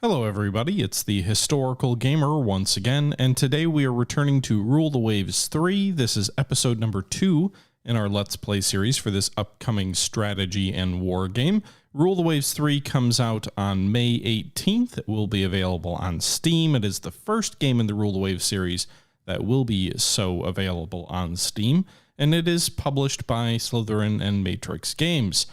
Hello everybody, it's the Historical Gamer once again, and today we are returning to Rule the Waves 3. This is episode number 2 in our Let's Play series for this upcoming strategy and war game. Rule the Waves 3 comes out on May 18th. It will be available on Steam. It is the first game in the Rule the Waves series that will be so available on Steam, and it is published by Slytherin and Matrix Games.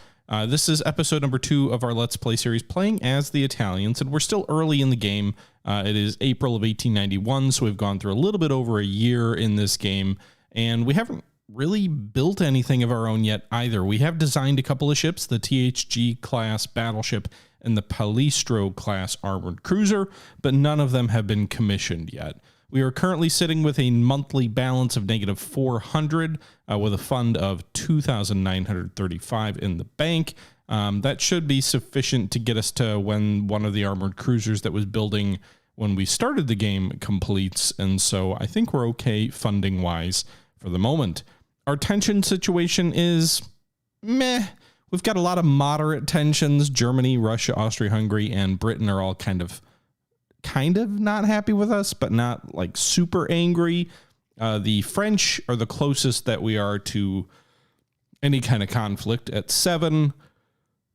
This is episode number 2 of our Let's Play series, playing as the Italians, and we're still early in the game. It is April of 1891, so we've gone through a little bit over a year in this game, and we haven't really built anything of our own yet either. We have designed a couple of ships, the THG-class battleship and the Palistro-class armored cruiser, but none of them have been commissioned yet. We are currently sitting with a monthly balance of negative 400 with a fund of 2,935 in the bank. That should be sufficient to get us to when one of the armored cruisers that was building when we started the game completes. And so I think we're okay funding wise for the moment. Our tension situation is meh. We've got a lot of moderate tensions. Germany, Russia, Austria-Hungary, and Britain are all kind of not happy with us, but not like super angry. The French are the closest that we are to any kind of conflict at 7.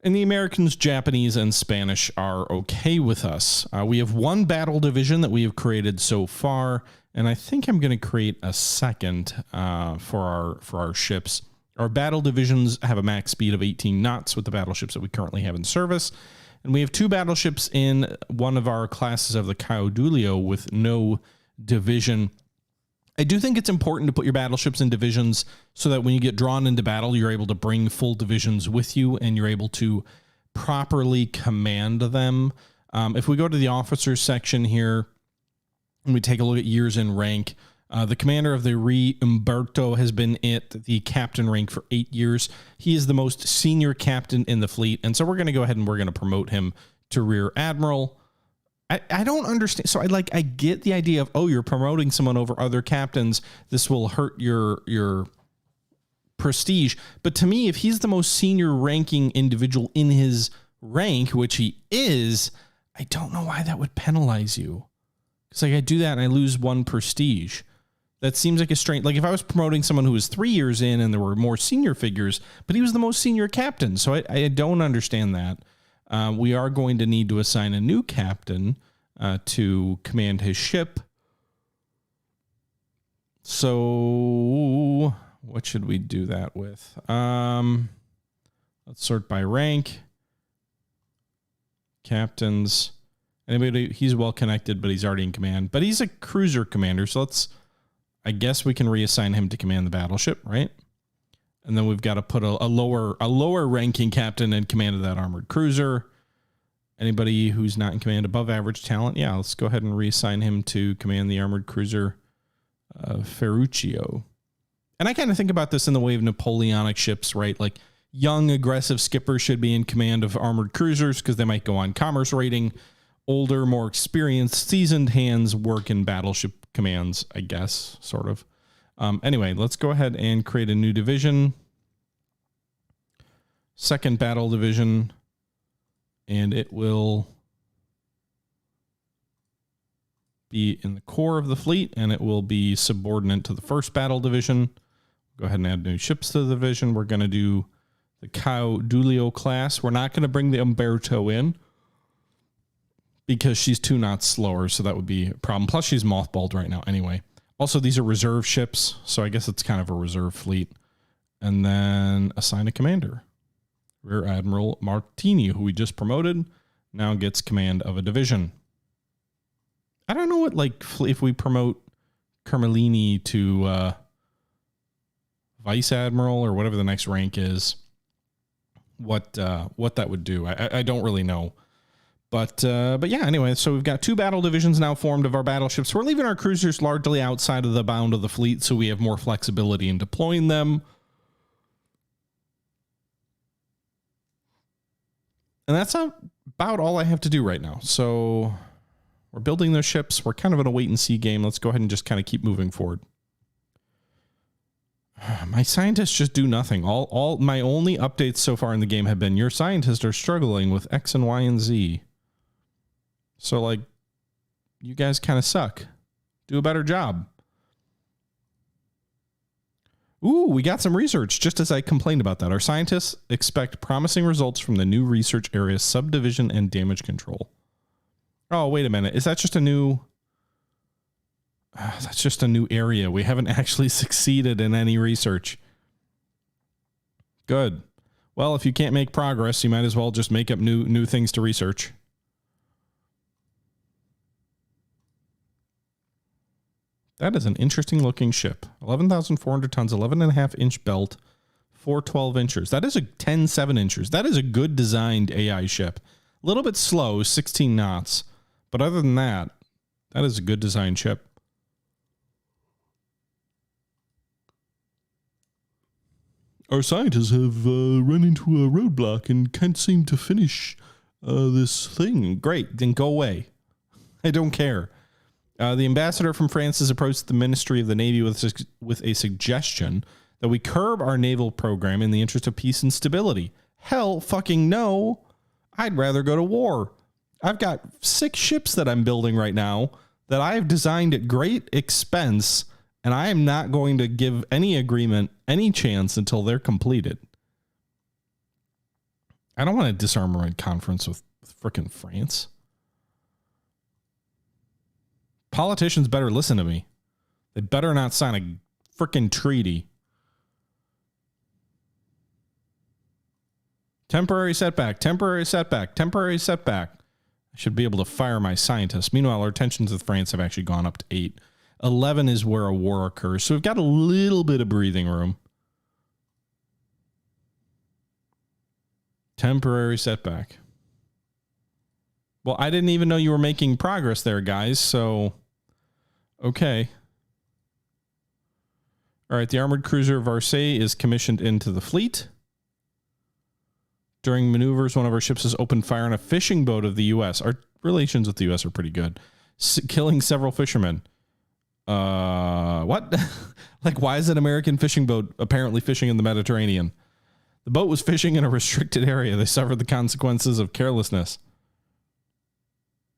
And the Americans, Japanese, and Spanish are okay with us. We have one battle division that we have created so far, and I think I'm going to create a second for our ships. Our battle divisions have a max speed of 18 knots with the battleships that we currently have in service. And we have 2 battleships in one of our classes of the Caudilio with no division. I do think it's important to put your battleships in divisions so that when you get drawn into battle, you're able to bring full divisions with you and you're able to properly command them. If we go to the officers section here and we take a look at years in rank, the commander of the Re Umberto has been at the captain rank for 8 years. He is the most senior captain in the fleet. And so we're going to go ahead and we're going to promote him to Rear Admiral. I don't understand. So I get the idea of, oh, you're promoting someone over other captains. This will hurt your prestige. But to me, if he's the most senior ranking individual in his rank, which he is, I don't know why that would penalize you. Because I do that and I lose 1 prestige. That seems like a strange, like if I was promoting someone who was 3 years in and there were more senior figures, but he was the most senior captain. So I don't understand that. We are going to need to assign a new captain to command his ship. So what should we do that with? Let's sort by rank. Captains. Anybody, he's well connected, but he's already in command. But he's a cruiser commander, so I guess we can reassign him to command the battleship, right? And then we've got to put a lower ranking captain in command of that armored cruiser. Anybody who's not in command above average talent, yeah, let's go ahead and reassign him to command the armored cruiser Ferruccio. And I kind of think about this in the way of Napoleonic ships, right? Like young, aggressive skippers should be in command of armored cruisers because they might go on commerce rating. Older, more experienced, seasoned hands work in battleship commands, I guess, sort of. Anyway, let's go ahead and create a new division. Second battle division. And it will be in the core of the fleet, and it will be subordinate to the first battle division. Go ahead and add new ships to the division. We're going to do the Caudilio class. We're not going to bring the Umberto in, because she's 2 knots slower, so that would be a problem. Plus, she's mothballed right now anyway. Also, these are reserve ships, so I guess it's kind of a reserve fleet. And then assign a commander. Rear Admiral Martini, who we just promoted, now gets command of a division. I don't know what, like, if we promote Carmelini to Vice Admiral or whatever the next rank is, what that would do. I don't really know. But yeah, anyway, so we've got 2 battle divisions now formed of our battleships. We're leaving our cruisers largely outside of the bound of the fleet, so we have more flexibility in deploying them. And that's about all I have to do right now. So we're building those ships. We're kind of in a wait and see game. Let's go ahead and just kind of keep moving forward. My scientists just do nothing. All my only updates so far in the game have been your scientists are struggling with X and Y and Z. So, like, you guys kind of suck. Do a better job. Ooh, we got some research, just as I complained about that. Our scientists expect promising results from the new research area subdivision and damage control. Oh, wait a minute. Is that just a new... that's just a new area. We haven't actually succeeded in any research. Good. Well, if you can't make progress, you might as well just make up new things to research. That is an interesting looking ship. 11,400 tons, 11.5-inch belt, 412 inchers. That is a 10.7 inchers. That is a good designed AI ship. A little bit slow, 16 knots. But other than that, that is a good designed ship. Our scientists have run into a roadblock and can't seem to finish this thing. Great, then go away. I don't care. The ambassador from France has approached the Ministry of the Navy with a suggestion that we curb our naval program in the interest of peace and stability. Hell fucking no. I'd rather go to war. I've got 6 ships that I'm building right now that I've designed at great expense, and I am not going to give any agreement any chance until they're completed. I don't want a disarmament conference with frickin' France. Politicians better listen to me. They better not sign a frickin' treaty. Temporary setback, temporary setback, temporary setback. I should be able to fire my scientists. Meanwhile, our tensions with France have actually gone up to 8. 11 is where a war occurs. So we've got a little bit of breathing room. Temporary setback. Well, I didn't even know you were making progress there, guys. So, okay. All right. The armored cruiser Versailles is commissioned into the fleet. During maneuvers, one of our ships has opened fire on a fishing boat of the U.S. Our relations with the U.S. are pretty good. Killing several fishermen. What? Like, why is an American fishing boat apparently fishing in the Mediterranean? The boat was fishing in a restricted area. They suffered the consequences of carelessness.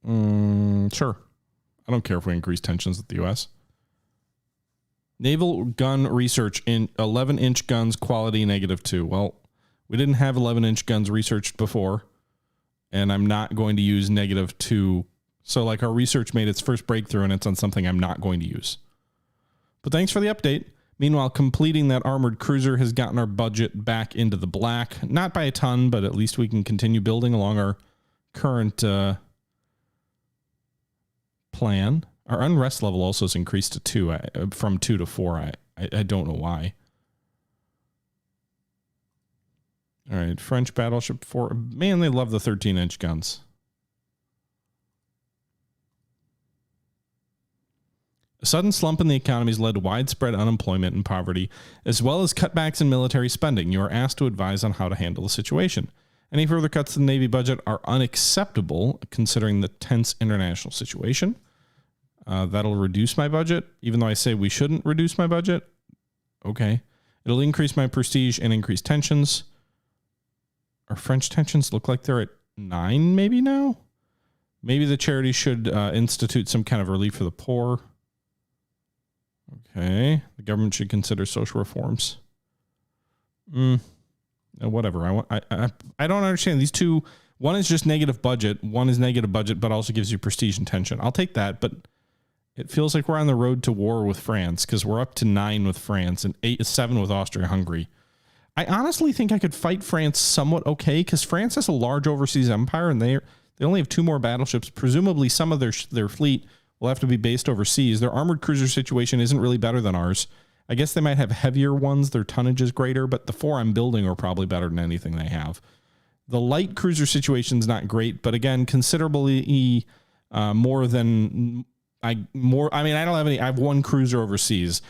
Sure. I don't care if we increase tensions with the U.S. Naval gun research in 11-inch guns quality -2. Well, we didn't have 11-inch guns researched before, and I'm not going to use -2. So, like, our research made its first breakthrough, and it's on something I'm not going to use. But thanks for the update. Meanwhile, completing that armored cruiser has gotten our budget back into the black. Not by a ton, but at least we can continue building along our current plan. Our unrest level also has increased to 2, from 2 to 4. I don't know why. All right, French battleship 4. Man, they love the 13-inch guns. A sudden slump in the economy has led to widespread unemployment and poverty, as well as cutbacks in military spending. You are asked to advise on how to handle the situation. Any further cuts to the Navy budget are unacceptable, considering the tense international situation. That'll reduce my budget, even though I say we shouldn't reduce my budget. Okay. It'll increase my prestige and increase tensions. Our French tensions look like they're at 9 maybe now? Maybe the charity should institute some kind of relief for the poor. Okay. The government should consider social reforms. Whatever. I don't understand these two. One is just negative budget. One is negative budget, but also gives you prestige and tension. I'll take that, but it feels like we're on the road to war with France because we're up to 9 with France and 7 with Austria-Hungary. I honestly think I could fight France somewhat okay because France has a large overseas empire and they only have 2 more battleships. Presumably some of their fleet will have to be based overseas. Their armored cruiser situation isn't really better than ours. I guess they might have heavier ones. Their tonnage is greater, but the 4 I'm building are probably better than anything they have. The light cruiser situation is not great, but again, considerably more than I don't have any. I have 1 cruiser overseas.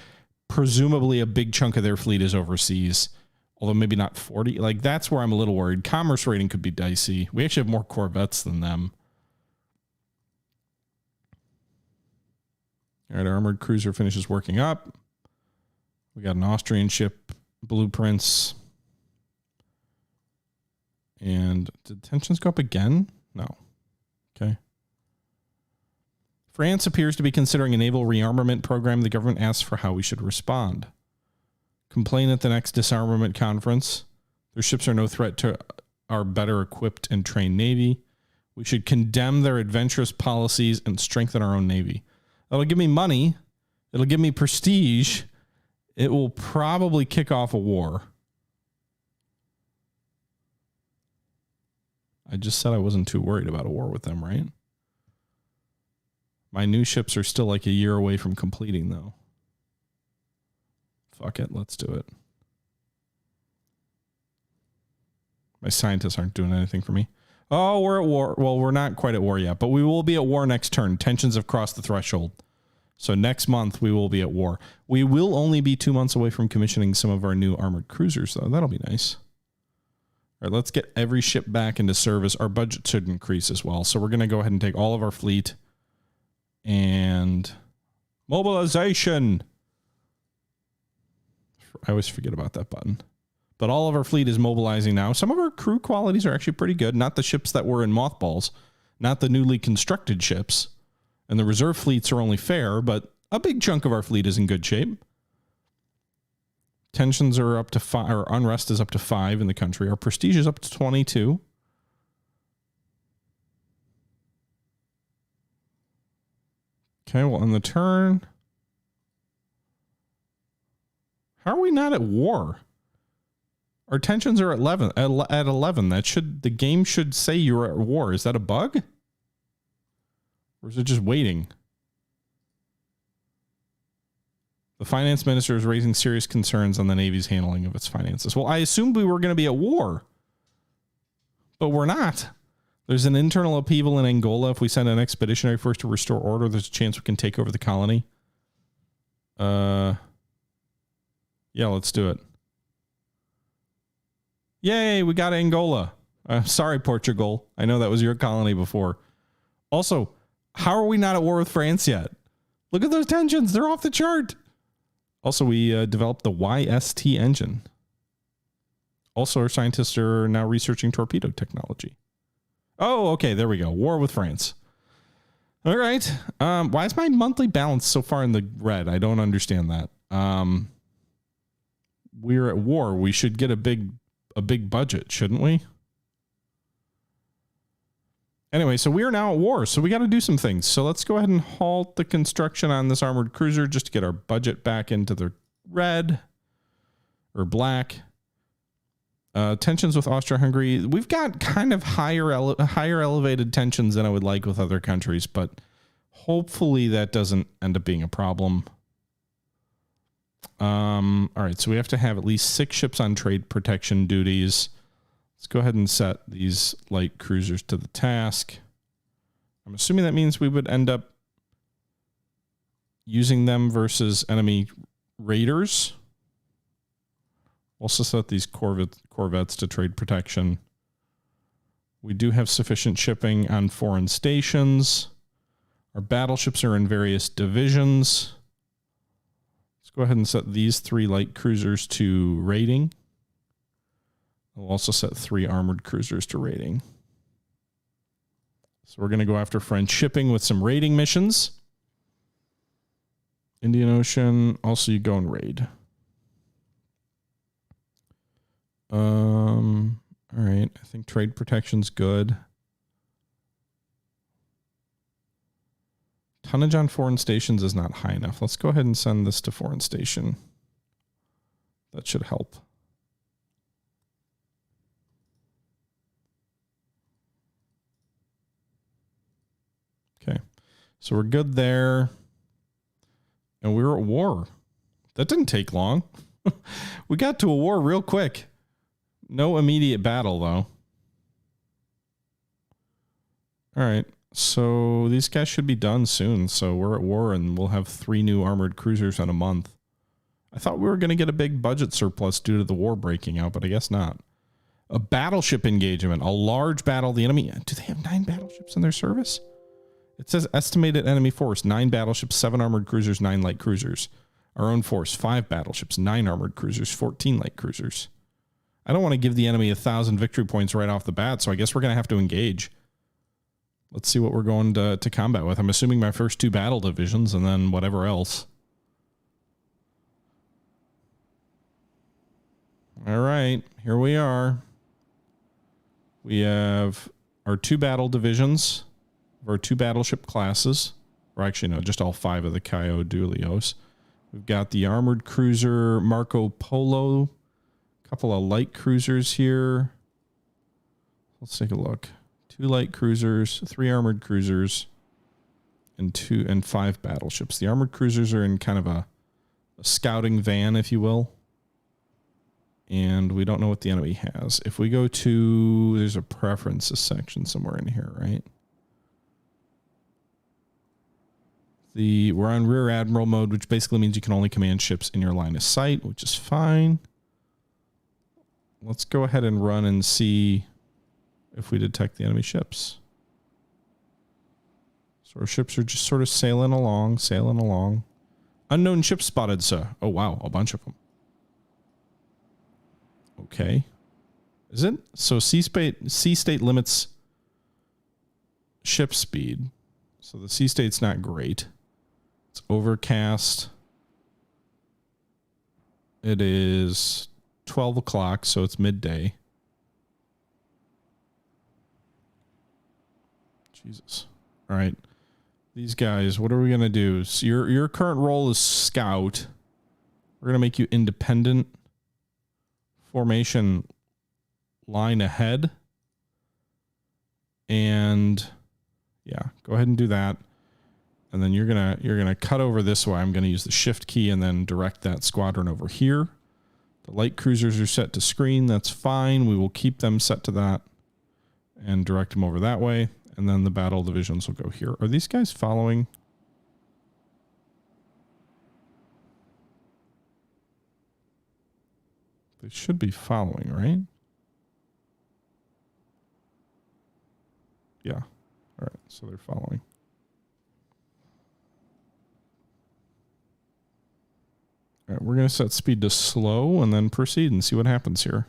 Presumably a big chunk of their fleet is overseas, although maybe not 40. Like, that's where I'm a little worried. Commerce rating could be dicey. We actually have more corvettes than them. All right, our armored cruiser finishes working up. We got an Austrian ship, blueprints. And did tensions go up again? No. Okay. France appears to be considering a naval rearmament program. The government asks for how we should respond. Complain at the next disarmament conference. Their ships are no threat to our better equipped and trained Navy. We should condemn their adventurous policies and strengthen our own Navy. That'll give me money. It'll give me prestige. It will probably kick off a war. I just said I wasn't too worried about a war with them, right? My new ships are still like a year away from completing, though. Fuck it. Let's do it. My scientists aren't doing anything for me. Oh, we're at war. Well, we're not quite at war yet, but we will be at war next turn. Tensions have crossed the threshold. So next month, we will be at war. We will only be 2 months away from commissioning some of our new armored cruisers, though. That'll be nice. All right, let's get every ship back into service. Our budget should increase as well. So we're going to go ahead and take all of our fleet and mobilization. I always forget about that button. But all of our fleet is mobilizing now. Some of our crew qualities are actually pretty good. Not the ships that were in mothballs. Not the newly constructed ships. And the reserve fleets are only fair, but a big chunk of our fleet is in good shape. Tensions are up to 5, or unrest is up to 5 in the country. Our prestige is up to 22. Okay, well, on the turn... How are we not at war? Our tensions are at 11. At 11, the game should say you're at war. Is that a bug? Or is it just waiting? The finance minister is raising serious concerns on the Navy's handling of its finances. Well, I assumed we were going to be at war, but we're not. There's an internal upheaval in Angola. If we send an expeditionary force to restore order, there's a chance we can take over the colony. Yeah, let's do it. Yay, we got Angola. Sorry, Portugal. I know that was your colony before. Also, how are we not at war with France yet? Look at those tensions. They're off the chart. Also, we developed the YST engine. Also, our scientists are now researching torpedo technology. Oh, okay. There we go. War with France. All right. Why is my monthly balance so far in the red? I don't understand that. We're at war. We should get a big budget, shouldn't we? Anyway, so we are now at war, so we got to do some things. So let's go ahead and halt the construction on this armored cruiser just to get our budget back into the red or black. Tensions with Austria-Hungary. We've got kind of higher elevated tensions than I would like with other countries, but hopefully that doesn't end up being a problem. All right, so we have to have at least 6 ships on trade protection duties. Let's go ahead and set these light cruisers to the task. I'm assuming that means we would end up using them versus enemy raiders. Also set these corvettes to trade protection. We do have sufficient shipping on foreign stations. Our battleships are in various divisions. Let's go ahead and set these 3 light cruisers to raiding. We'll also set 3 armored cruisers to raiding. So we're going to go after French shipping with some raiding missions. Indian Ocean, also you go and raid. All right, I think trade protection's good. Tonnage on foreign stations is not high enough. Let's go ahead and send this to foreign station. That should help. Okay, so we're good there. And we were at war. That didn't take long. We got to a war real quick. No immediate battle, though. All right, so these guys should be done soon. So we're at war, and we'll have 3 new armored cruisers in a month. I thought we were going to get a big budget surplus due to the war breaking out, but I guess not. A battleship engagement, a large battle. The enemy, do they have 9 battleships in their service? It says estimated enemy force, 9 battleships, 7 armored cruisers, 9 light cruisers. Our own force, 5 battleships, 9 armored cruisers, 14 light cruisers. I don't want to give the enemy 1,000 victory points right off the bat, so I guess we're going to have to engage. Let's see what we're going to combat with. I'm assuming my first 2 battle divisions and then whatever else. All right, here we are. We have our 2 battle divisions, our 2 battleship classes, or actually no, just all 5 of the Caio Duilios. We've got the armored cruiser Marco Polo, a couple of light cruisers here. Let's take a look. 2 light cruisers, 3 armored cruisers, and 5 battleships. The armored cruisers are in kind of a scouting van, if you will. And we don't know what the enemy has. If we go to, there's a preferences section somewhere in here, right? We're on rear admiral mode, which basically means you can only command ships in your line of sight, which is fine. Let's go ahead and run and see if we detect the enemy ships. So our ships are just sort of sailing along. Unknown ships spotted, sir. Oh, wow. A bunch of them. Okay. Is it? So sea state limits ship speed. So the sea state's not great. It's overcast. It is 12 o'clock, so it's midday. Jesus. All right. These guys, what are we going to do? So your current role is scout. We're going to make you independent. Formation line ahead. And yeah, go ahead and do that. And then you're gonna cut over this way. I'm gonna use the shift key and then direct that squadron over here. The light cruisers are set to screen. That's fine. We will keep them set to that and direct them over that way. And then the battle divisions will go here. Are these guys following? They should be following, right? Yeah. All right. So they're following. All right. We're going to set speed to slow and then proceed and see what happens here.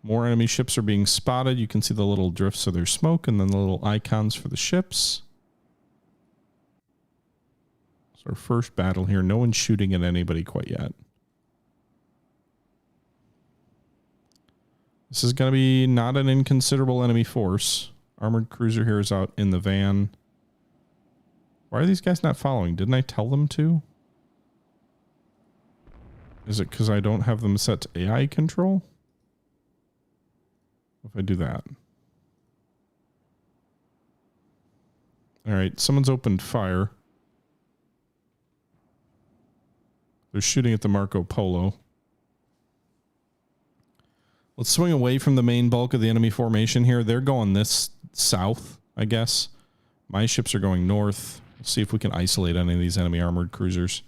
More enemy ships are being spotted. You can see the little drifts of their smoke and then the little icons for the ships. It's our first battle here. No one's shooting at anybody quite yet. This is going to be not an inconsiderable enemy force. Armored cruiser here is out in the van. Why are these guys not following? Didn't I tell them to? Is it because I don't have them set to AI control? If I do that. All right, someone's opened fire. They're shooting at the Marco Polo. Let's swing away from the main bulk of the enemy formation here. They're going this south, I guess. My ships are going north. We'll see if we can isolate any of these enemy armored cruisers.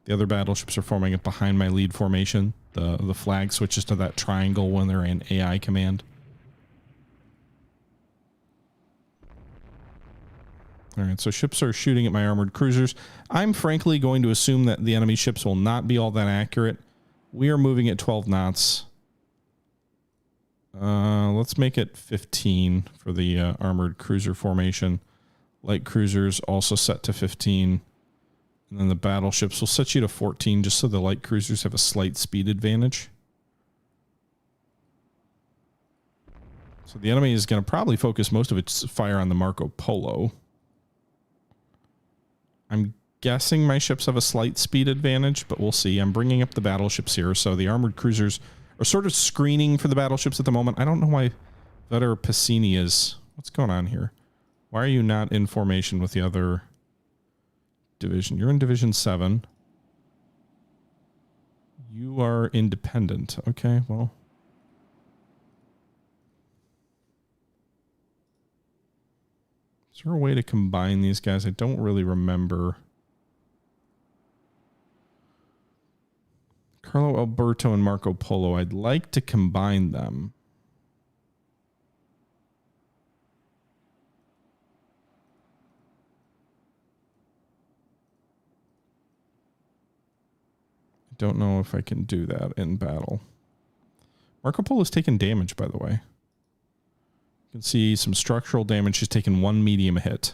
The other battleships are forming up behind my lead formation. The flag switches to that triangle when they're in AI command. All right, so ships are shooting at my armored cruisers. I'm frankly going to assume that the enemy ships will not be all that accurate. We are moving at 12 knots. Let's make it 15 for the armored cruiser formation. Light cruisers also set to 15. And then the battleships will set you to 14 just so the light cruisers have a slight speed advantage. So the enemy is going to probably focus most of its fire on the Marco Polo. I'm guessing my ships have a slight speed advantage, but we'll see. I'm bringing up the battleships here, so the armored cruisers are sort of screening for the battleships at the moment. I don't know why Vetter Piscini is... What's going on here? Why are you not in formation with the other division? You're in Division 7. You are independent. Okay, well... Is there a way to combine these guys? I don't really remember. Carlo Alberto and Marco Polo. I'd like to combine them. I don't know if I can do that in battle. Marco Polo's taken damage, by the way. can see some structural damage. She's taken 1 medium hit.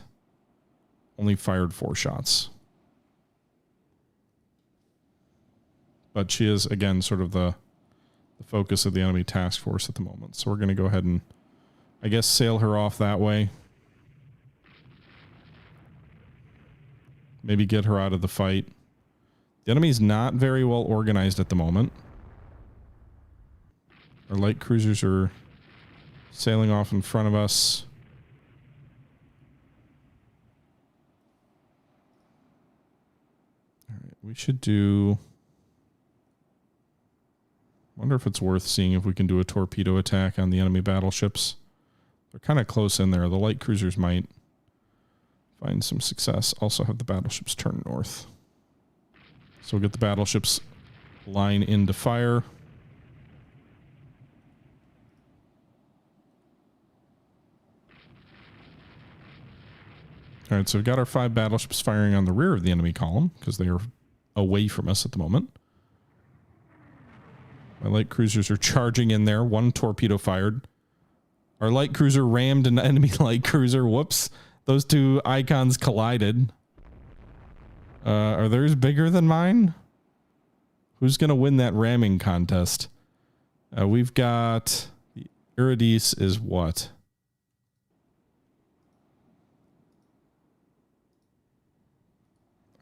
Only fired 4 shots. But she is, again, sort of the focus of the enemy task force at the moment. So we're going to go ahead and, I guess, sail her off that way. Maybe get her out of the fight. The enemy's not very well organized at the moment. Our light cruisers are sailing off in front of us. All right, we should do... Wonder if it's worth seeing if we can do a torpedo attack on the enemy battleships. They're kind of close in there. The light cruisers might find some success. Also have the battleships turn north. So we'll get the battleships line into fire. All right, so we've got our 5 battleships firing on the rear of the enemy column because they are away from us at the moment. My light cruisers are charging in there. 1 torpedo fired. Our light cruiser rammed an enemy light cruiser. Whoops. Those 2 icons collided. Are theirs bigger than mine? Who's going to win that ramming contest? We've got... The erupts is what?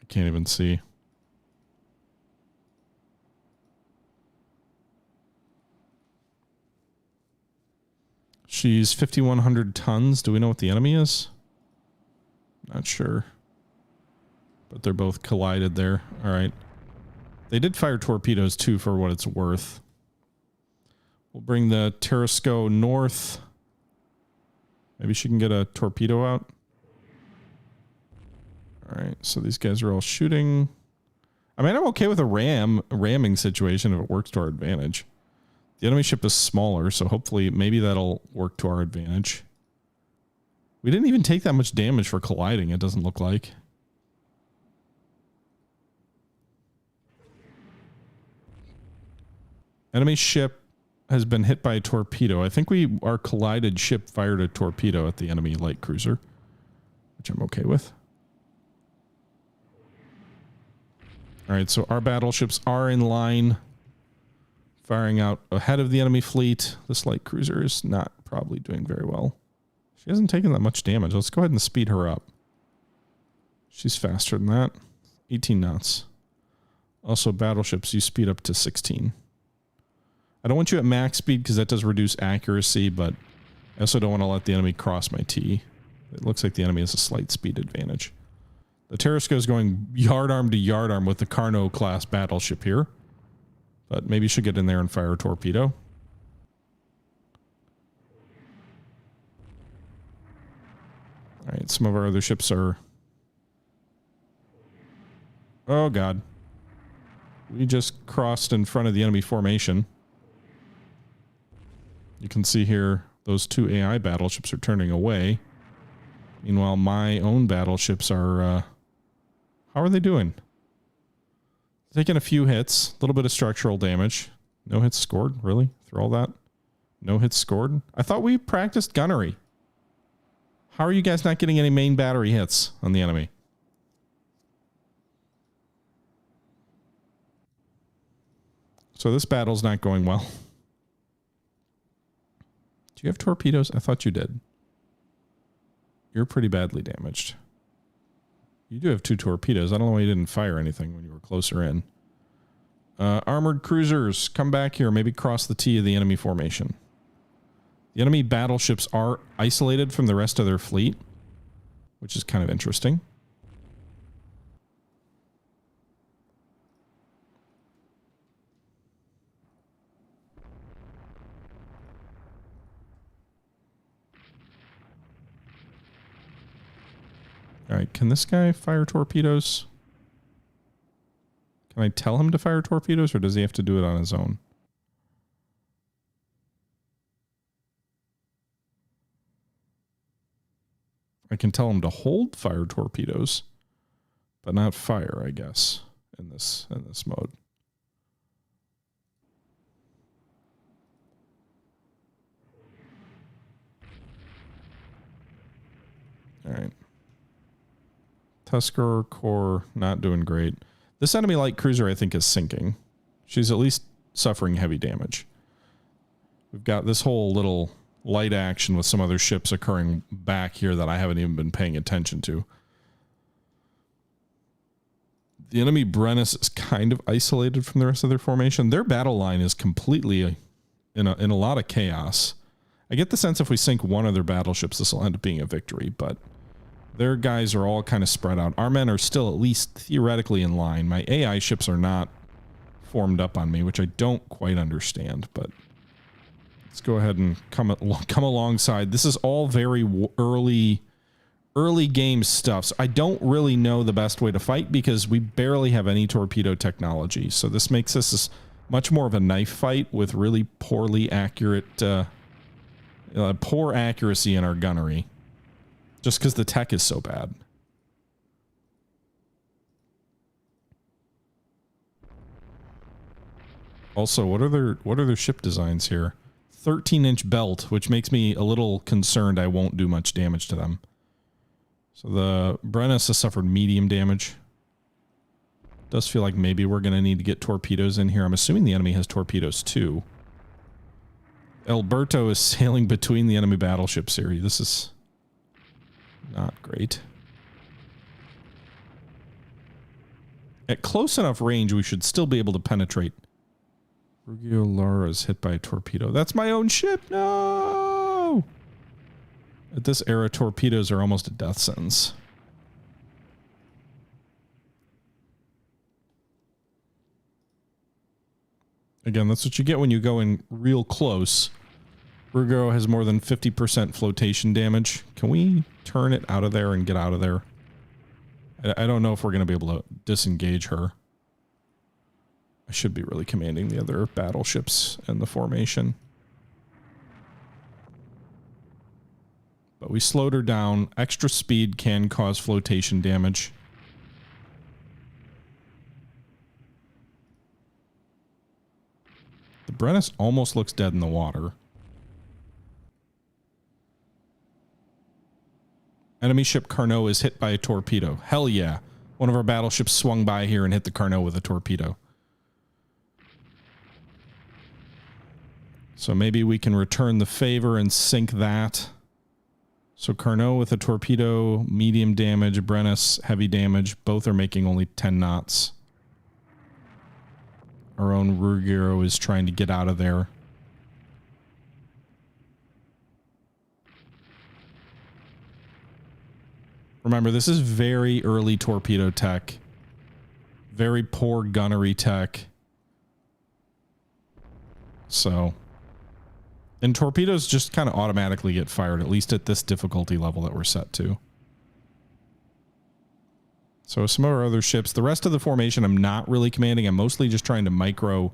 I can't even see. She's 5,100 tons. Do we know what the enemy is? Not sure. But they're both collided there. All right. They did fire torpedoes too, for what it's worth. We'll bring the Terrasco north. Maybe she can get a torpedo out. All right. So these guys are all shooting. I mean, I'm okay with a ramming situation if it works to our advantage. The enemy ship is smaller, so hopefully maybe that'll work to our advantage. We didn't even take that much damage for colliding, it doesn't look like. Enemy ship has been hit by a torpedo. I think our collided ship fired a torpedo at the enemy light cruiser, which I'm okay with. All right, so our battleships are in line, firing out ahead of the enemy fleet. This light cruiser is not probably doing very well. She hasn't taken that much damage. Let's go ahead and speed her up. She's faster than that. 18 knots. Also, battleships, you speed up to 16. I don't want you at max speed because that does reduce accuracy, but I also don't want to let the enemy cross my T. It looks like the enemy has a slight speed advantage. The Terrasco is going yardarm to yardarm with the Carnot class battleship here. But maybe you should get in there and fire a torpedo. All right, some of our other ships are... Oh, God. We just crossed in front of the enemy formation. You can see here, those 2 AI battleships are turning away. Meanwhile, my own battleships are... how are they doing? Taking a few hits, a little bit of structural damage. No hits scored, really? Through all that? No hits scored? I thought we practiced gunnery. How are you guys not getting any main battery hits on the enemy? So this battle's not going well. Do you have torpedoes? I thought you did. You're pretty badly damaged. You do have 2 torpedoes. I don't know why you didn't fire anything when you were closer in. Armored cruisers, come back here. Maybe cross the T of the enemy formation. The enemy battleships are isolated from the rest of their fleet, which is kind of interesting. All right, can this guy fire torpedoes? Can I tell him to fire torpedoes, or does he have to do it on his own? I can tell him to hold fire torpedoes, but not fire, I guess, in this mode. Tusker Core, not doing great. This enemy light cruiser, I think, is sinking. She's at least suffering heavy damage. We've got this whole little light action with some other ships occurring back here that I haven't even been paying attention to. The enemy Brennus is kind of isolated from the rest of their formation. Their battle line is completely in a lot of chaos. I get the sense if we sink one of their battleships, this will end up being a victory, but their guys are all kind of spread out. Our men are still at least theoretically in line. My AI ships are not formed up on me, which I don't quite understand, but let's go ahead and come alongside. This is all very early game stuff. So I don't really know the best way to fight because we barely have any torpedo technology. So this makes this much more of a knife fight with really poorly accurate, poor accuracy in our gunnery. Just because the tech is so bad. Also, what are their ship designs here? 13-inch belt, which makes me a little concerned I won't do much damage to them. So the Brennus has suffered medium damage. Does feel like maybe we're going to need to get torpedoes in here. I'm assuming the enemy has torpedoes too. Alberto is sailing between the enemy battleships here. This is not great. At close enough range, we should still be able to penetrate. Rugio Lara is hit by a torpedo. That's my own ship. No! At this era, torpedoes are almost a death sentence. Again, that's what you get when you go in real close. Rugio has more than 50% flotation damage. Can we turn it out of there and get out of there? I don't know if we're going to be able to disengage her. I should be really commanding the other battleships and the formation. But we slowed her down. Extra speed can cause flotation damage. The Brennus almost looks dead in the water. Enemy ship Carnot is hit by a torpedo. Hell yeah. One of our battleships swung by here and hit the Carnot with a torpedo. So maybe we can return the favor and sink that. So Carnot with a torpedo, medium damage, Brennus, heavy damage. Both are making only 10 knots. Our own Ruggiero is trying to get out of there. Remember, this is very early torpedo tech. Very poor gunnery tech. So... and torpedoes just kind of automatically get fired, at least at this difficulty level that we're set to. So some of our other ships, the rest of the formation I'm not really commanding. I'm mostly just trying to micro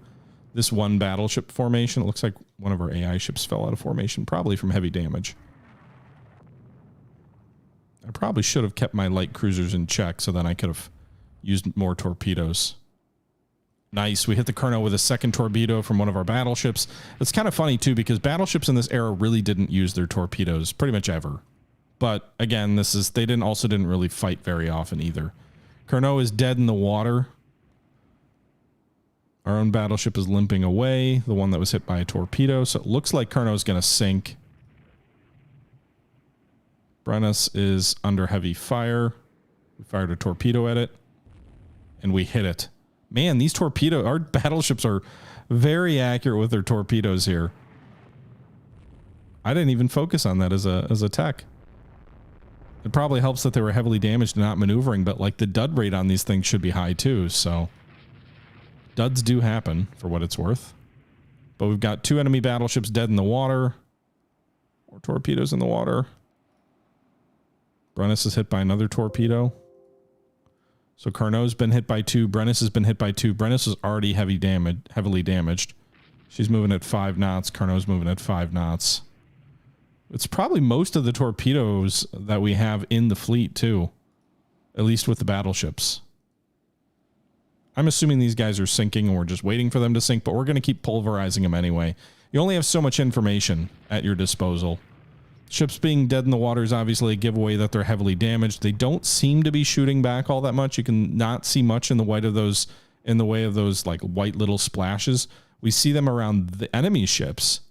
this one battleship formation. It looks like one of our AI ships fell out of formation, probably from heavy damage. I probably should have kept my light cruisers in check so then I could have used more torpedoes. Nice. We hit the Carnot with a second torpedo from one of our battleships. It's kind of funny, too, because battleships in this era really didn't use their torpedoes pretty much ever. But, again, they didn't really fight very often either. Carnot is dead in the water. Our own battleship is limping away. The one that was hit by a torpedo. So it looks like Carnot is going to sink. Brennus is under heavy fire. We fired a torpedo at it. And we hit it. Man, our battleships are very accurate with their torpedoes here. I didn't even focus on that as a tech. It probably helps that they were heavily damaged and not maneuvering, but like the dud rate on these things should be high too, so duds do happen for what it's worth. But we've got 2 enemy battleships dead in the water. More torpedoes in the water. Brennus is hit by another torpedo. So Carnot's been hit by 2. Brennus has been hit by 2. Brennus is already heavily damaged. She's moving at 5 knots. Carnot's moving at 5 knots. It's probably most of the torpedoes that we have in the fleet too. At least with the battleships. I'm assuming these guys are sinking and we're just waiting for them to sink, but we're going to keep pulverizing them anyway. You only have so much information at your disposal. Ships being dead in the water is obviously a giveaway that they're heavily damaged. They don't seem to be shooting back all that much. You can not see much in the way of those like white little splashes. We see them around the enemy ships,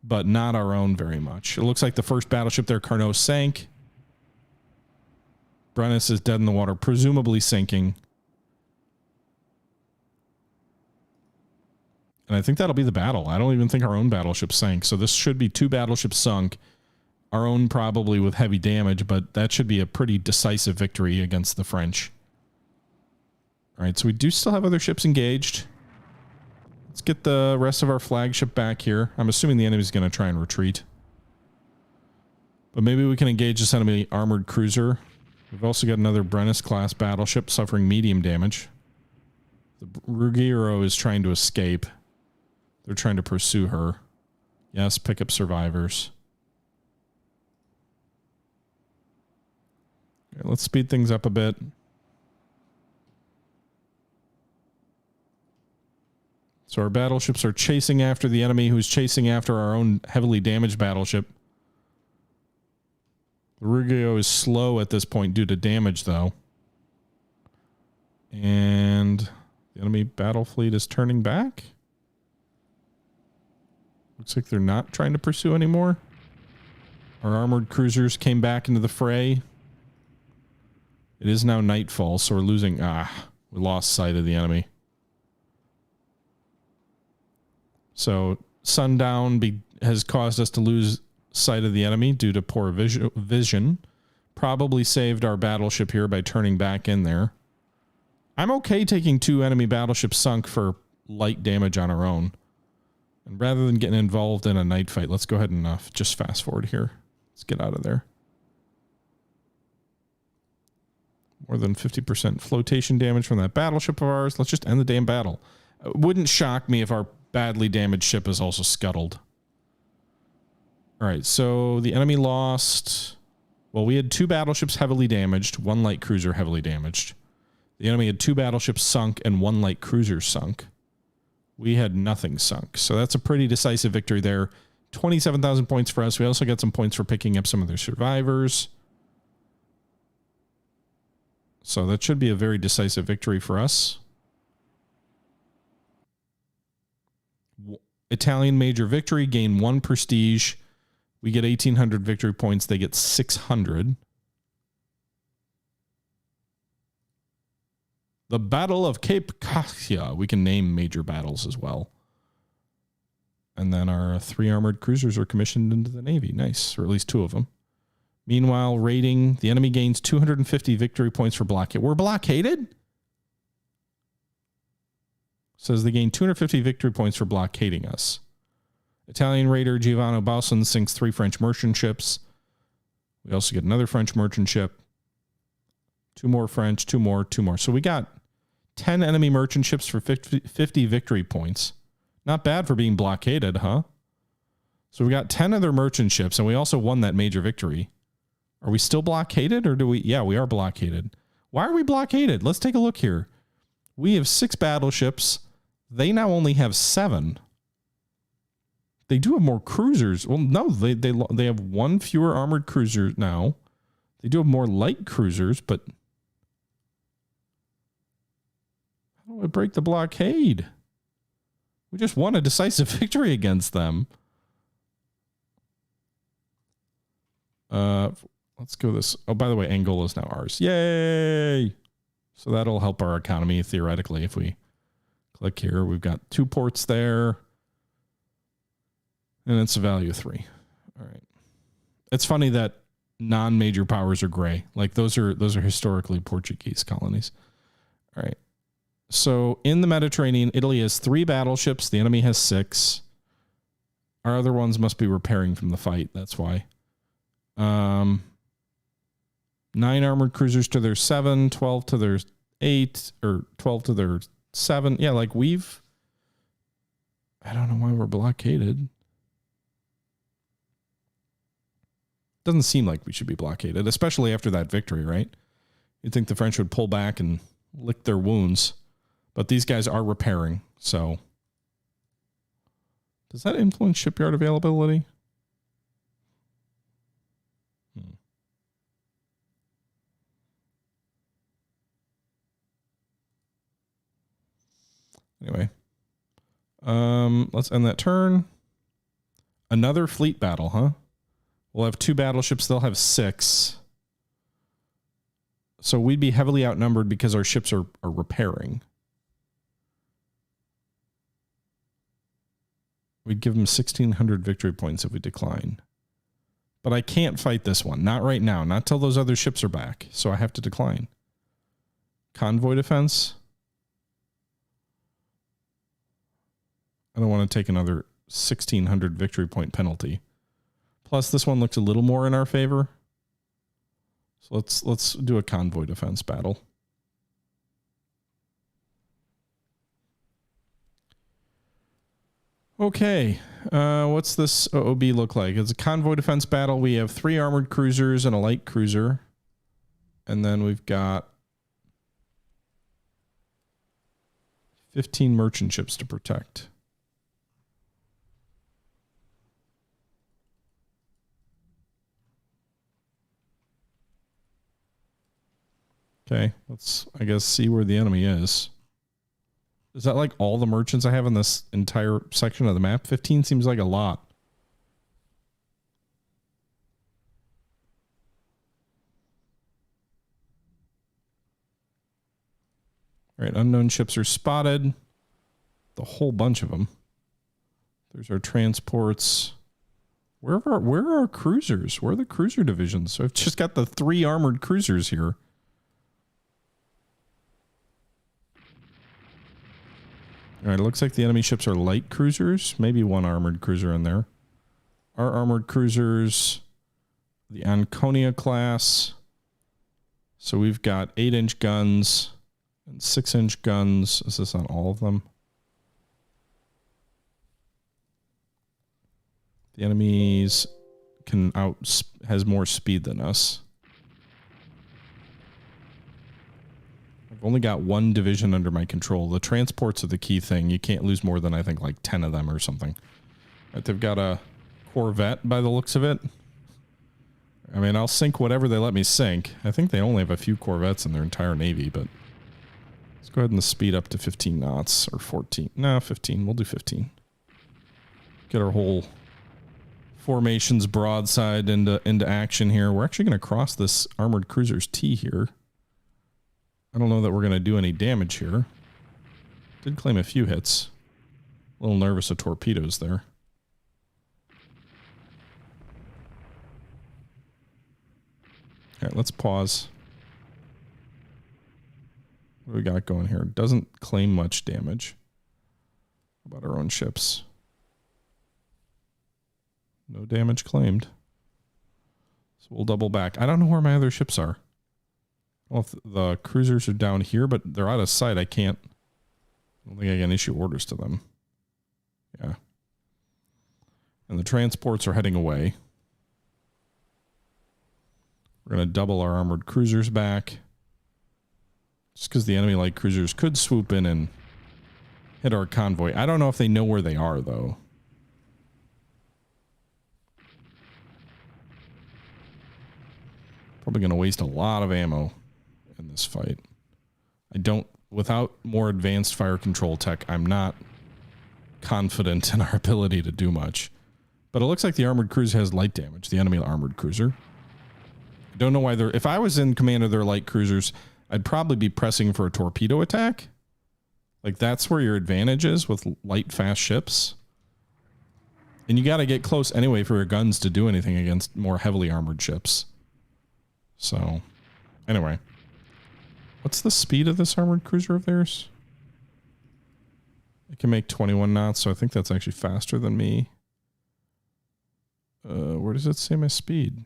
but not our own very much. It looks like the first battleship there, Carnot, sank. Brennus is dead in the water, presumably sinking. And I think that'll be the battle. I don't even think our own battleship sank. So this should be 2 battleships sunk. Our own probably with heavy damage, but that should be a pretty decisive victory against the French. All right, so we do still have other ships engaged. Let's get the rest of our flagship back here. I'm assuming the enemy's going to try and retreat. But maybe we can engage this enemy armored cruiser. We've also got another Brennus-class battleship suffering medium damage. The Ruggiero is trying to escape. They're trying to pursue her. Yes, pick up survivors. Okay, let's speed things up a bit. So our battleships are chasing after the enemy, who's chasing after our own heavily damaged battleship. The Ruggiero is slow at this point due to damage, though. And the enemy battle fleet is turning back. Looks like they're not trying to pursue anymore. Our armored cruisers came back into the fray. It is now nightfall, so we're losing... we lost sight of the enemy. So sundown has caused us to lose sight of the enemy due to poor vision. Probably saved our battleship here by turning back in there. I'm okay taking 2 enemy battleships sunk for light damage on our own. And rather than getting involved in a night fight, let's go ahead and just fast forward here. Let's get out of there. More than 50% flotation damage from that battleship of ours. Let's just end the damn battle. It wouldn't shock me if our badly damaged ship is also scuttled. All right, so the enemy lost... Well, we had 2 battleships heavily damaged, 1 light cruiser heavily damaged. The enemy had 2 battleships sunk and 1 light cruiser sunk. We had nothing sunk. So that's a pretty decisive victory there. 27,000 points for us. We also got some points for picking up some of their survivors. So that should be a very decisive victory for us. Italian major victory, gain 1 prestige. We get 1,800 victory points. They get 600. The Battle of Cape Cassia. We can name major battles as well. And then our 3 armored cruisers are commissioned into the Navy. Nice. Or at least 2 of them. Meanwhile, rating, the enemy gains 250 victory points for blockade. We're blockaded? Says they gain 250 victory points for blockading us. Italian raider Giovanni Bauson sinks 3 French merchant ships. We also get another French merchant ship. 2 more French, 2 more, 2 more. So we got 10 enemy merchant ships for 50 victory points. Not bad for being blockaded, huh? So we got 10 other merchant ships, and we also won that major victory. Are we still blockaded, or do we... Yeah, we are blockaded. Why are we blockaded? Let's take a look here. We have 6 battleships. They now only have 7. They do have more cruisers. Well, no, they have 1 fewer armored cruiser now. They do have more light cruisers, but... How do I break the blockade? We just won a decisive victory against them. Let's go this. Oh, by the way, Angola is now ours. Yay! So that'll help our economy theoretically if we click here. We've got 2 ports there. And it's a value of 3. All right. It's funny that non-major powers are gray. Like those are historically Portuguese colonies. All right. So in the Mediterranean, Italy has 3 battleships. The enemy has 6. Our other ones must be repairing from the fight. That's why. 9 armored cruisers to their 7, 12 to their 8, or 12 to their 7. Yeah, like I don't know why we're blockaded. Doesn't seem like we should be blockaded, especially after that victory, right? You'd think the French would pull back and lick their wounds. But these guys are repairing, so... Does that influence shipyard availability? Anyway. Let's end that turn. Another fleet battle, huh? We'll have 2 battleships. They'll have 6. So we'd be heavily outnumbered because our ships are repairing. We'd give them 1,600 victory points if we decline. But I can't fight this one. Not right now. Not till those other ships are back. So I have to decline. Convoy defense. I don't want to take another 1,600 victory point penalty. Plus, this one looks a little more in our favor. So let's do a convoy defense battle. Okay, what's this OOB look like? It's a convoy defense battle. We have 3 armored cruisers and a light cruiser. And then we've got 15 merchant ships to protect. Okay, let's, I guess, see where the enemy is. Is that like all the merchants I have in this entire section of the map? 15 seems like a lot. All right, unknown ships are spotted. The whole bunch of them. There's our transports. Where are our cruisers? Where are the cruiser divisions? So I've just got the 3 armored cruisers here. All right, it looks like the enemy ships are light cruisers. Maybe 1 armored cruiser in there. Our armored cruisers, the Anconia class. So we've got 8-inch guns and 6-inch guns. Is this on all of them? The enemy's has more speed than us. I've only got 1 division under my control. The transports are the key thing. You can't lose more than, I think, like 10 of them or something. Right, they've got a corvette by the looks of it. I mean, I'll sink whatever they let me sink. I think they only have a few corvettes in their entire navy, but let's go ahead and speed up to 15 knots or 14. No, 15. We'll do 15. Get our whole formations broadside into action here. We're actually going to cross this armored cruiser's T here. I don't know that we're going to do any damage here. Did claim a few hits. A little nervous of torpedoes there. All right, let's pause. What do we got going here? Doesn't claim much damage. How about our own ships? No damage claimed. So we'll double back. I don't know where my other ships are. Well, if the cruisers are down here, but they're out of sight. I don't think I can issue orders to them. Yeah. And the transports are heading away. We're going to double our armored cruisers back. Just because the enemy light cruisers could swoop in and hit our convoy. I don't know if they know where they are, though. Probably going to waste a lot of ammo in this fight. Without more advanced fire control tech, I'm not confident in our ability to do much. But it looks like the armored cruiser has light damage, the enemy armored cruiser. I don't know why if I was in command of their light cruisers, I'd probably be pressing for a torpedo attack. Like, that's where your advantage is with light, fast ships. And you got to get close anyway for your guns to do anything against more heavily armored ships. So, anyway. What's the speed of this armored cruiser of theirs? It can make 21 knots, so I think that's actually faster than me. Where does it say my speed?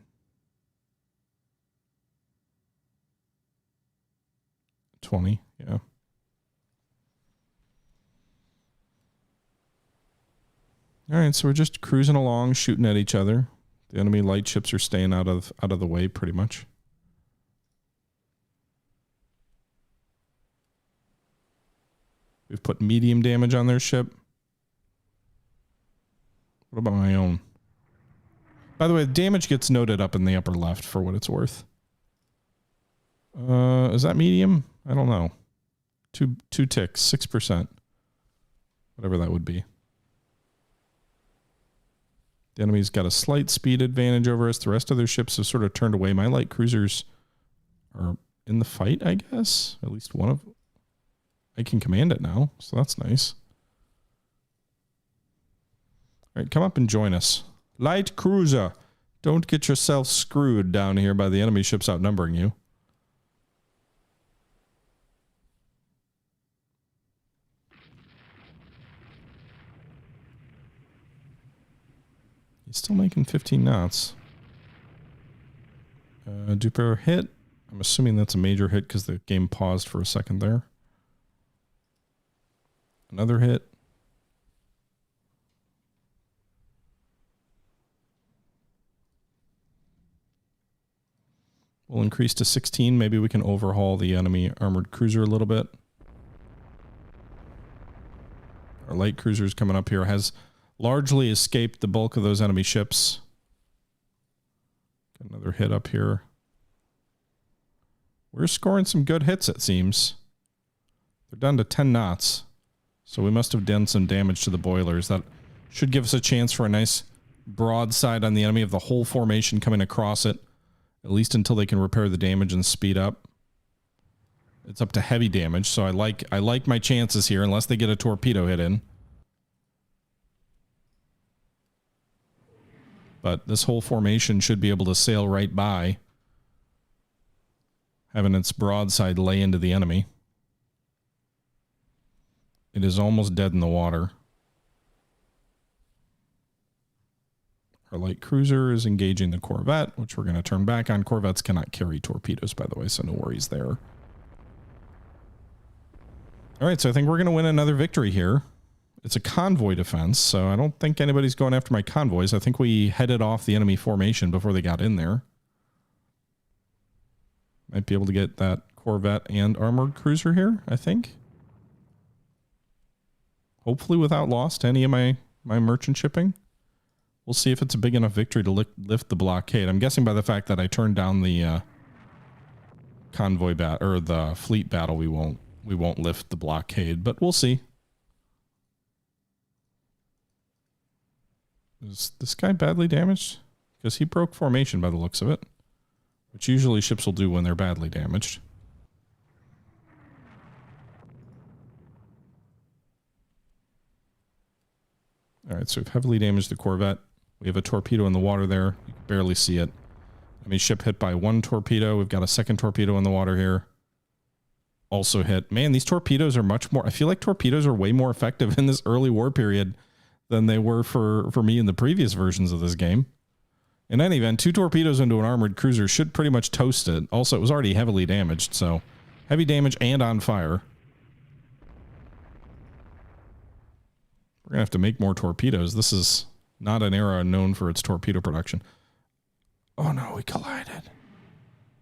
20, yeah. Alright, so we're just cruising along, shooting at each other. The enemy light ships are staying out of the way, pretty much. We've put medium damage on their ship. What about my own? By the way, damage gets noted up in the upper left for what it's worth. Is that medium? I don't know. Two ticks, 6%. Whatever that would be. The enemy's got a slight speed advantage over us. The rest of their ships have sort of turned away. My light cruisers are in the fight, I guess. At least one of them. I can command it now, so that's nice. All right, come up and join us. Light cruiser, don't get yourself screwed down here by the enemy ships outnumbering you. He's still making 15 knots. Duper hit. I'm assuming that's a major hit because the game paused for a second there. Another hit. We'll increase to 16. Maybe we can overhaul the enemy armored cruiser a little bit. Our light cruiser is coming up here. Has largely escaped the bulk of those enemy ships. Got another hit up here. We're scoring some good hits, it seems. They're down to 10 knots. So we must have done some damage to the boilers. That should give us a chance for a nice broadside on the enemy of the whole formation coming across it. At least until they can repair the damage and speed up. It's up to heavy damage, so I like my chances here, unless they get a torpedo hit in. But this whole formation should be able to sail right by, having its broadside lay into the enemy. It is almost dead in the water. Our light cruiser is engaging the corvette, which we're going to turn back on. Corvettes cannot carry torpedoes, by the way, so no worries there. All right, so I think we're going to win another victory here. It's a convoy defense, so I don't think anybody's going after my convoys. I think we headed off the enemy formation before they got in there. Might be able to get that corvette and armored cruiser here, I think. Hopefully without loss to any of my merchant shipping. We'll see if it's a big enough victory to lift the blockade. I'm guessing by the fact that I turned down the convoy battle or the fleet battle, we won't lift the blockade, but we'll see. Is this guy badly damaged? Because he broke formation by the looks of it, which usually ships will do when they're badly damaged. All right, so we've heavily damaged the corvette. We have a torpedo in the water there. You can barely see it. I mean, ship hit by one torpedo. We've got a second torpedo in the water here. Also hit. Man, these torpedoes are much more... I feel like torpedoes are way more effective in this early war period than they were for me in the previous versions of this game. In any event, 2 torpedoes into an armored cruiser should pretty much toast it. Also, it was already heavily damaged, so... Heavy damage and on fire. We're going to have to make more torpedoes. This is not an era known for its torpedo production. Oh no, we collided.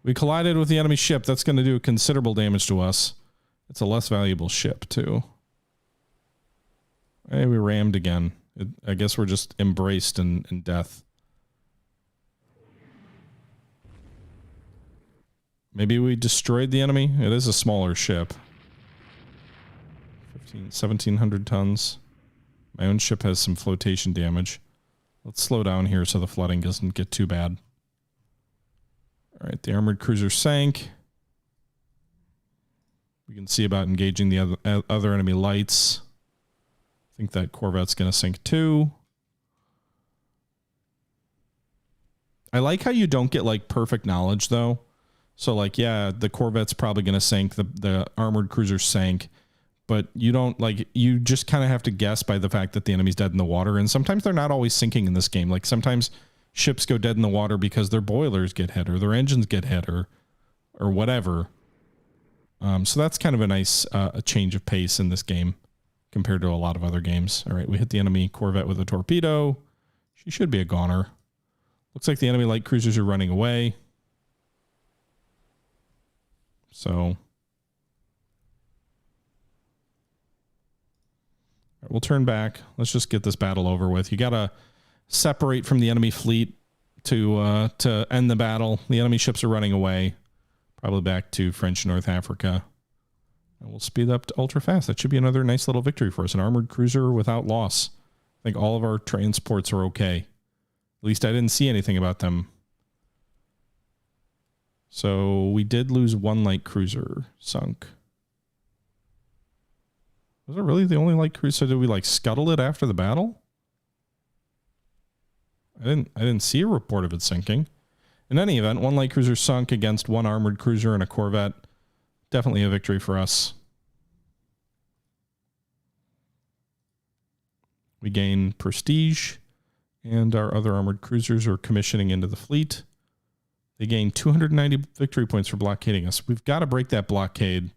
We collided with the enemy ship. That's going to do considerable damage to us. It's a less valuable ship, too. Hey, we rammed again. I guess we're just embraced in death. Maybe we destroyed the enemy? It is a smaller ship. 1,700 tons. My own ship has some flotation damage. Let's slow down here so the flooding doesn't get too bad. All right, the armored cruiser sank. We can see about engaging the other enemy lights. I think that corvette's going to sink too. I like how you don't get like perfect knowledge though. So like, yeah, the corvette's probably going to sink. The armored cruiser sank. But you don't like, you just kind of have to guess by the fact that the enemy's dead in the water. And sometimes they're not always sinking in this game. Like sometimes ships go dead in the water because their boilers get hit or their engines get hit or whatever. So that's kind of a nice a change of pace in this game compared to a lot of other games. All right, we hit the enemy corvette with a torpedo. She should be a goner. Looks like the enemy light cruisers are running away. So... we'll turn back. Let's just get this battle over with. You got to separate from the enemy fleet to end the battle. The enemy ships are running away, probably back to French North Africa. And we'll speed up to ultra fast. That should be another nice little victory for us. An armored cruiser without loss. I think all of our transports are okay. At least I didn't see anything about them. So we did lose one light cruiser sunk. Was it really the only light cruiser? So did we like scuttle it after the battle? I didn't see a report of it sinking. In any event, one light cruiser sunk against one armored cruiser and a corvette. Definitely a victory for us. We gain prestige, and our other armored cruisers are commissioning into the fleet. They gain 290 victory points for blockading us. We've got to break that blockade.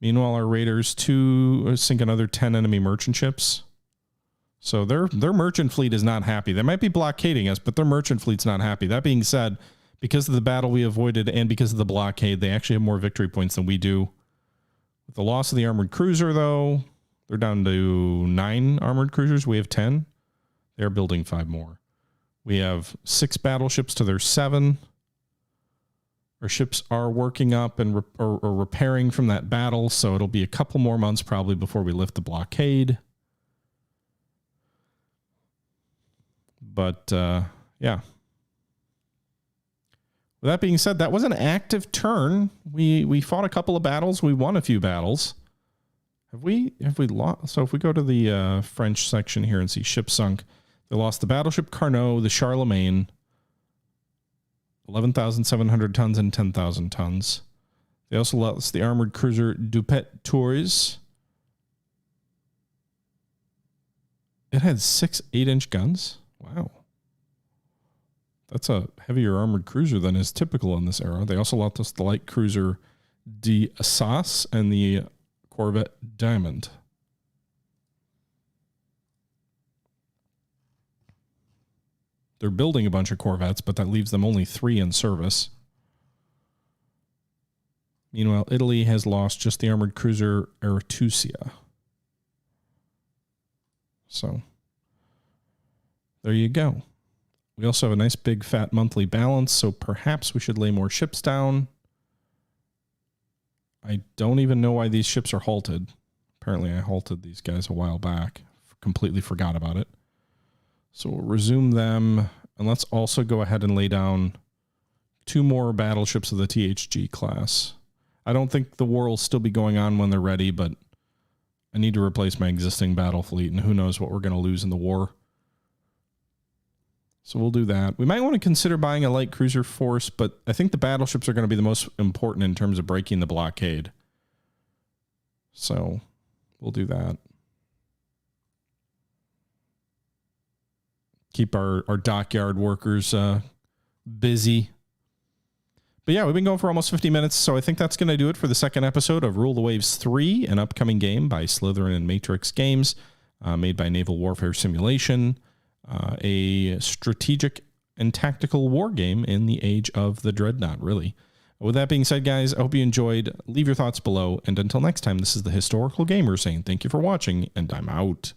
Meanwhile, our raiders sink another 10 enemy merchant ships. So their merchant fleet is not happy. They might be blockading us, but their merchant fleet's not happy. That being said, because of the battle we avoided and because of the blockade, they actually have more victory points than we do. With the loss of the armored cruiser, though, they're down to 9 armored cruisers. We have 10. They're building 5 more. We have 6 battleships to their 7. Our ships are working up and or repairing from that battle, so it'll be a couple more months probably before we lift the blockade. But, yeah. With that being said, that was an active turn. We fought a couple of battles. We won a few battles. Have we lost? So if we go to the French section here and see ship sunk, they lost the battleship Carnot, the Charlemagne, 11,700 tons and 10,000 tons. They also lost the armored cruiser Dupet Tours. It had 6 8-inch guns. Wow. That's a heavier armored cruiser than is typical in this era. They also lost us the light cruiser d'Assas and the corvette Diamond. They're building a bunch of corvettes, but that leaves them only 3 in service. Meanwhile, Italy has lost just the armored cruiser Aretusia. So, there you go. We also have a nice big fat monthly balance, so perhaps we should lay more ships down. I don't even know why these ships are halted. Apparently I halted these guys a while back. Completely forgot about it. So we'll resume them, and let's also go ahead and lay down 2 more battleships of the THG class. I don't think the war will still be going on when they're ready, but I need to replace my existing battle fleet, and who knows what we're going to lose in the war. So we'll do that. We might want to consider buying a light cruiser force, but I think the battleships are going to be the most important in terms of breaking the blockade. So we'll do that. Keep our dockyard workers busy. But yeah, we've been going for almost 50 minutes, so I think that's going to do it for the second episode of Rule the Waves 3, an upcoming game by Slytherin and Matrix Games, made by Naval Warfare Simulation. A strategic and tactical war game in the age of the Dreadnought, really. With that being said, guys, I hope you enjoyed. Leave your thoughts below. And until next time, this is the Historical Gamer saying thank you for watching, and I'm out.